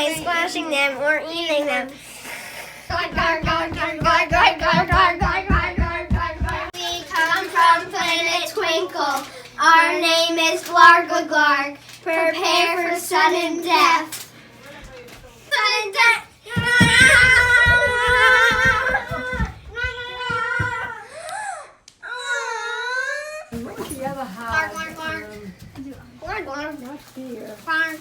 by squashing them or eating them. We come from planet Twinkle. Our name is Glorgaglorg. Prepare for sudden death. Sudden death. You have a house. Glorg. Not here. Glorg.